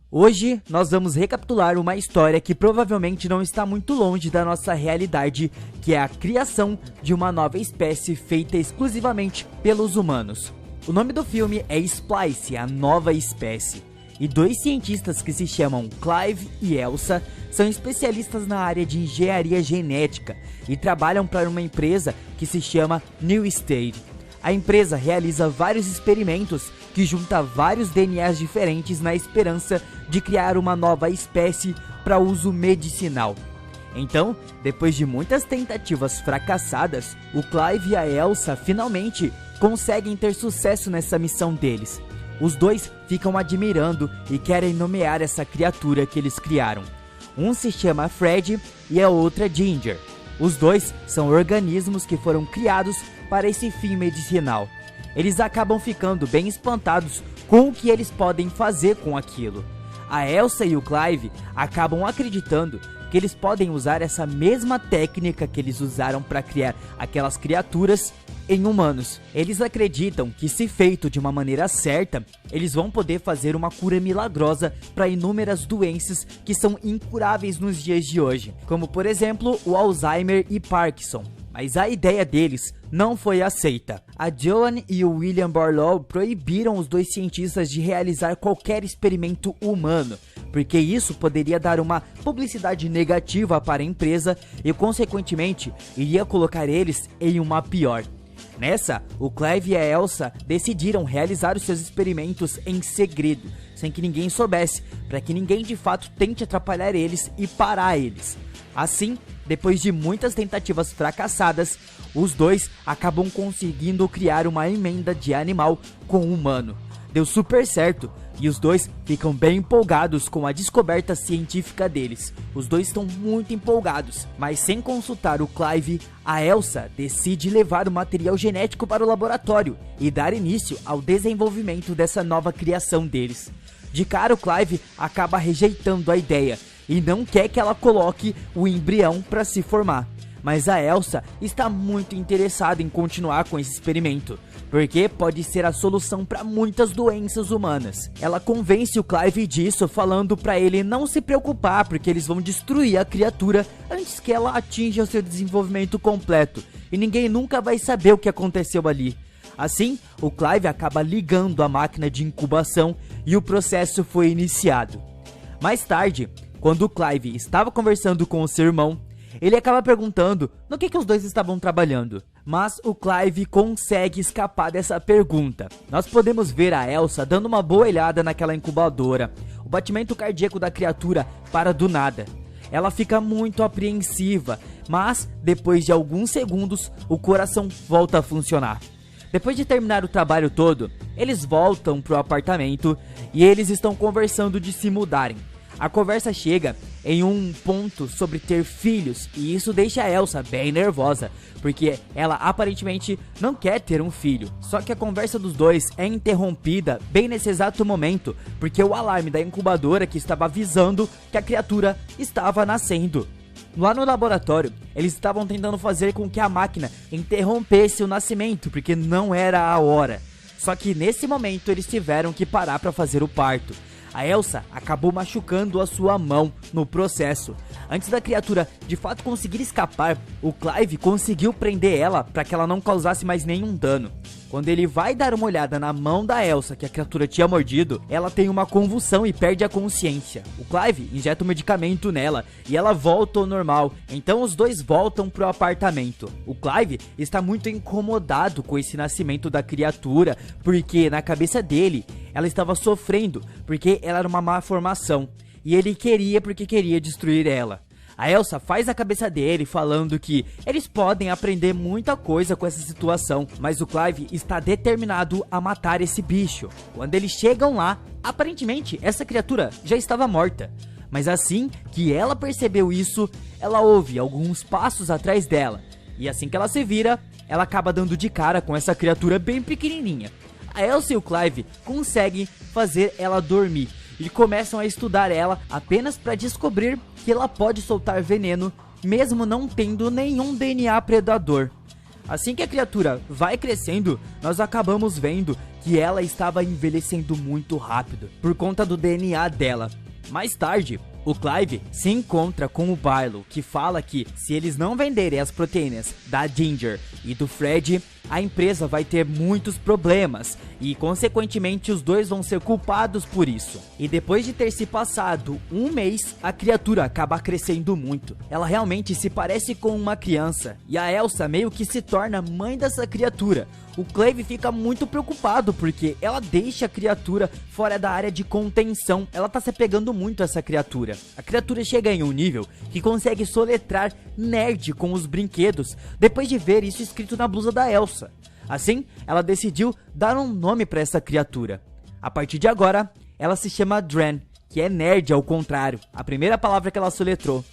Hoje nós vamos recapitular uma história que provavelmente não está muito longe da nossa realidade, que é a criação de uma nova espécie feita exclusivamente pelos humanos. O nome do filme é Splice, a nova espécie, e dois cientistas que se chamam Clive e Elsa são especialistas na área de engenharia genética e trabalham para uma empresa que se chama New State. A empresa realiza vários experimentos que junta vários DNAs diferentes na esperança de criar uma nova espécie para uso medicinal. Então, depois de muitas tentativas fracassadas, o Clive e a Elsa finalmente conseguem ter sucesso nessa missão deles. Os dois ficam admirando e querem nomear essa criatura que eles criaram. Um se chama Fred e a outra Ginger. Os dois são organismos que foram criados para esse fim medicinal. Eles acabam ficando bem espantados com o que eles podem fazer com aquilo. A Elsa e o Clive acabam acreditando que eles podem usar essa mesma técnica que eles usaram para criar aquelas criaturas em humanos. Eles acreditam que, se feito de uma maneira certa, eles vão poder fazer uma cura milagrosa para inúmeras doenças que são incuráveis nos dias de hoje, como por exemplo o Alzheimer e Parkinson. Mas a ideia deles não foi aceita. A Joan e o William Barlow proibiram os dois cientistas de realizar qualquer experimento humano, porque isso poderia dar uma publicidade negativa para a empresa e, consequentemente, iria colocar eles em uma pior. Nessa, o Clive e a Elsa decidiram realizar os seus experimentos em segredo, sem que ninguém soubesse, para que ninguém de fato tente atrapalhar eles e parar eles. Assim, depois de muitas tentativas fracassadas, os dois acabam conseguindo criar uma emenda de animal com o humano. Deu super certo e os dois ficam bem empolgados com a descoberta científica deles. Os dois estão muito empolgados, mas sem consultar o Clive, a Elsa decide levar o material genético para o laboratório e dar início ao desenvolvimento dessa nova criação deles. De cara, o Clive acaba rejeitando a ideia e não quer que ela coloque o embrião para se formar. Mas a Elsa está muito interessada em continuar com esse experimento, porque pode ser a solução para muitas doenças humanas. Ela convence o Clive disso, falando para ele não se preocupar, porque eles vão destruir a criatura antes que ela atinja o seu desenvolvimento completo, e ninguém nunca vai saber o que aconteceu ali. Assim, o Clive acaba ligando a máquina de incubação e o processo foi iniciado. Mais tarde, quando o Clive estava conversando com o seu irmão, ele acaba perguntando no que os dois estavam trabalhando. Mas o Clive consegue escapar dessa pergunta. Nós podemos ver a Elsa dando uma boa olhada naquela incubadora. O batimento cardíaco da criatura para do nada. Ela fica muito apreensiva, mas depois de alguns segundos o coração volta a funcionar. Depois de terminar o trabalho todo, eles voltam pro apartamento e eles estão conversando de se mudarem. A conversa chega em um ponto sobre ter filhos e isso deixa a Elsa bem nervosa, porque ela aparentemente não quer ter um filho. Só que a conversa dos dois é interrompida bem nesse exato momento, porque o alarme da incubadora que estava avisando que a criatura estava nascendo. Lá no laboratório, eles estavam tentando fazer com que a máquina interrompesse o nascimento, porque não era a hora. Só que nesse momento eles tiveram que parar para fazer o parto. A Elsa acabou machucando a sua mão no processo. Antes da criatura de fato conseguir escapar, o Clive conseguiu prender ela para que ela não causasse mais nenhum dano. Quando ele vai dar uma olhada na mão da Elsa que a criatura tinha mordido, ela tem uma convulsão e perde a consciência. O Clive injeta um medicamento nela e ela volta ao normal, então os dois voltam pro apartamento. O Clive está muito incomodado com esse nascimento da criatura, porque na cabeça dele, ela estava sofrendo porque ela era uma má formação, e ele queria porque queria destruir ela. A Elsa faz a cabeça dele falando que eles podem aprender muita coisa com essa situação, mas o Clive está determinado a matar esse bicho. Quando eles chegam lá, aparentemente essa criatura já estava morta. Mas assim que ela percebeu isso, ela ouve alguns passos atrás dela. E assim que ela se vira, ela acaba dando de cara com essa criatura bem pequenininha. A Elsa e o Clive conseguem fazer ela dormir e começam a estudar ela apenas para descobrir que ela pode soltar veneno mesmo não tendo nenhum DNA predador. Assim que a criatura vai crescendo, nós acabamos vendo que ela estava envelhecendo muito rápido por conta do DNA dela. Mais tarde, o Clive se encontra com o Barlow, que fala que se eles não venderem as proteínas da Ginger e do Fred, a empresa vai ter muitos problemas e, consequentemente, os dois vão ser culpados por isso. E depois de ter se passado um mês, a criatura acaba crescendo muito. Ela realmente se parece com uma criança e a Elsa meio que se torna mãe dessa criatura. O Clive fica muito preocupado porque ela deixa a criatura fora da área de contenção. Ela tá se apegando muito a essa criatura. A criatura chega em um nível que consegue soletrar nerd com os brinquedos depois de ver isso escrito na blusa da Elsa. Assim, ela decidiu dar um nome para essa criatura. A partir de agora, ela se chama Dren, que é nerd ao contrário, a primeira palavra que ela soletrou.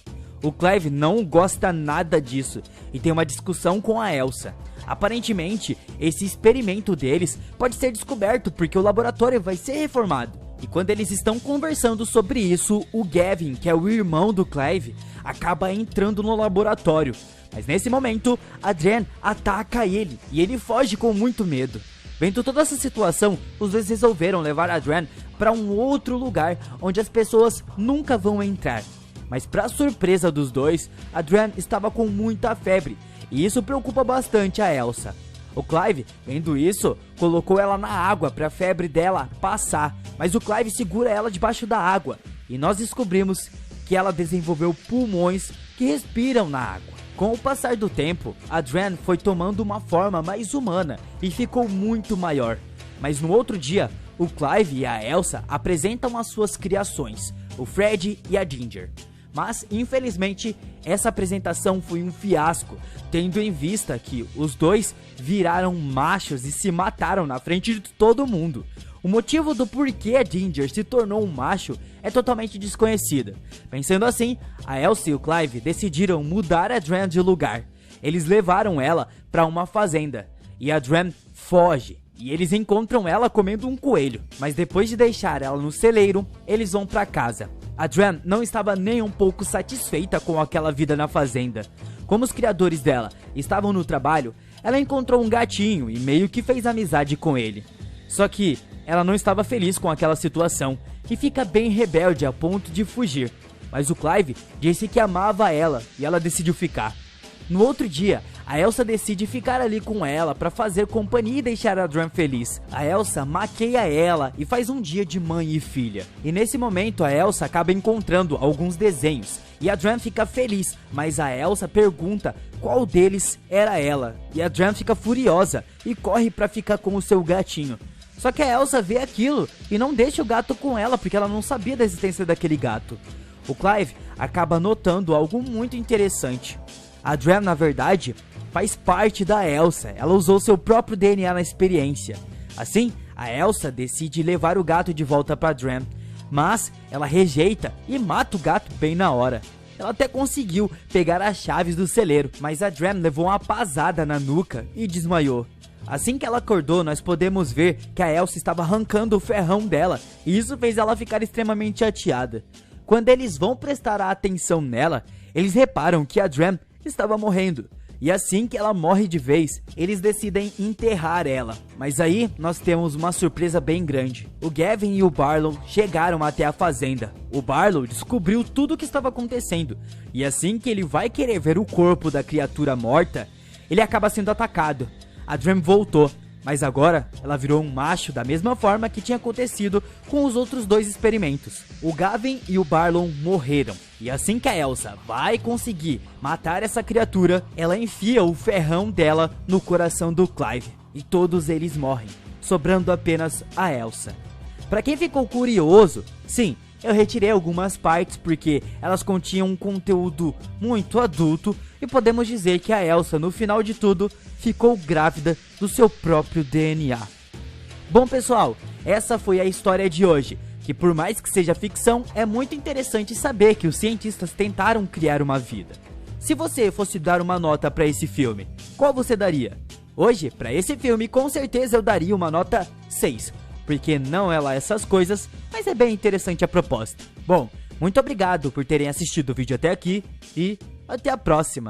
O Clive não gosta nada disso e tem uma discussão com a Elsa. Aparentemente, esse experimento deles pode ser descoberto porque o laboratório vai ser reformado. E quando eles estão conversando sobre isso, o Gavin, que é o irmão do Clive, acaba entrando no laboratório. Mas nesse momento, a Dren ataca ele e ele foge com muito medo. Vendo toda essa situação, os dois resolveram levar a Dren para um outro lugar onde as pessoas nunca vão entrar. Mas para surpresa dos dois, a Dren estava com muita febre e isso preocupa bastante a Elsa. O Clive, vendo isso, colocou ela na água para a febre dela passar, mas o Clive segura ela debaixo da água e nós descobrimos que ela desenvolveu pulmões que respiram na água. Com o passar do tempo, a Dren foi tomando uma forma mais humana e ficou muito maior. Mas no outro dia, o Clive e a Elsa apresentam as suas criações, o Fred e a Ginger. Mas, infelizmente, essa apresentação foi um fiasco, tendo em vista que os dois viraram machos e se mataram na frente de todo mundo. O motivo do porquê a Ginger se tornou um macho é totalmente desconhecido. Pensando assim, a Elsa e o Clive decidiram mudar a Dren de lugar. Eles levaram ela para uma fazenda e a Dren foge. E eles encontram ela comendo um coelho, mas depois de deixar ela no celeiro, eles vão para casa. A Dren não estava nem um pouco satisfeita com aquela vida na fazenda. Como os criadores dela estavam no trabalho, ela encontrou um gatinho e meio que fez amizade com ele. Só que ela não estava feliz com aquela situação e fica bem rebelde a ponto de fugir. Mas o Clive disse que amava ela e ela decidiu ficar. No outro dia, a Elsa decide ficar ali com ela para fazer companhia e deixar a Dren feliz. A Elsa maqueia ela e faz um dia de mãe e filha. E nesse momento a Elsa acaba encontrando alguns desenhos e a Dren fica feliz, mas a Elsa pergunta qual deles era ela. E a Dren fica furiosa e corre para ficar com o seu gatinho. Só que a Elsa vê aquilo e não deixa o gato com ela porque ela não sabia da existência daquele gato. O Clive acaba notando algo muito interessante. A Dren, na verdade, faz parte da Elsa. Ela usou seu próprio DNA na experiência. Assim, a Elsa decide levar o gato de volta para Dren, mas ela rejeita e mata o gato bem na hora. Ela até conseguiu pegar as chaves do celeiro, mas a Dren levou uma pasada na nuca e desmaiou. Assim que ela acordou, nós podemos ver que a Elsa estava arrancando o ferrão dela, e isso fez ela ficar extremamente chateada. Quando eles vão prestar atenção nela, eles reparam que a Dren estava morrendo. E assim que ela morre de vez, eles decidem enterrar ela. Mas aí nós temos uma surpresa bem grande. O Gavin e o Barlow chegaram até a fazenda. O Barlow descobriu tudo o que estava acontecendo. E assim que ele vai querer ver o corpo da criatura morta, ele acaba sendo atacado. A Dren voltou, mas agora ela virou um macho da mesma forma que tinha acontecido com os outros dois experimentos. O Gavin e o Barlow morreram. E assim que a Elsa vai conseguir matar essa criatura, ela enfia o ferrão dela no coração do Clive. E todos eles morrem, sobrando apenas a Elsa. Pra quem ficou curioso, sim, eu retirei algumas partes porque elas continham um conteúdo muito adulto e podemos dizer que a Elsa, no final de tudo, ficou grávida do seu próprio DNA. Bom pessoal, essa foi a história de hoje, que por mais que seja ficção, é muito interessante saber que os cientistas tentaram criar uma vida. Se você fosse dar uma nota para esse filme, qual você daria? Hoje, para esse filme, com certeza eu daria uma nota 6. Porque não é lá essas coisas, mas é bem interessante a proposta. Bom, muito obrigado por terem assistido o vídeo até aqui e até a próxima.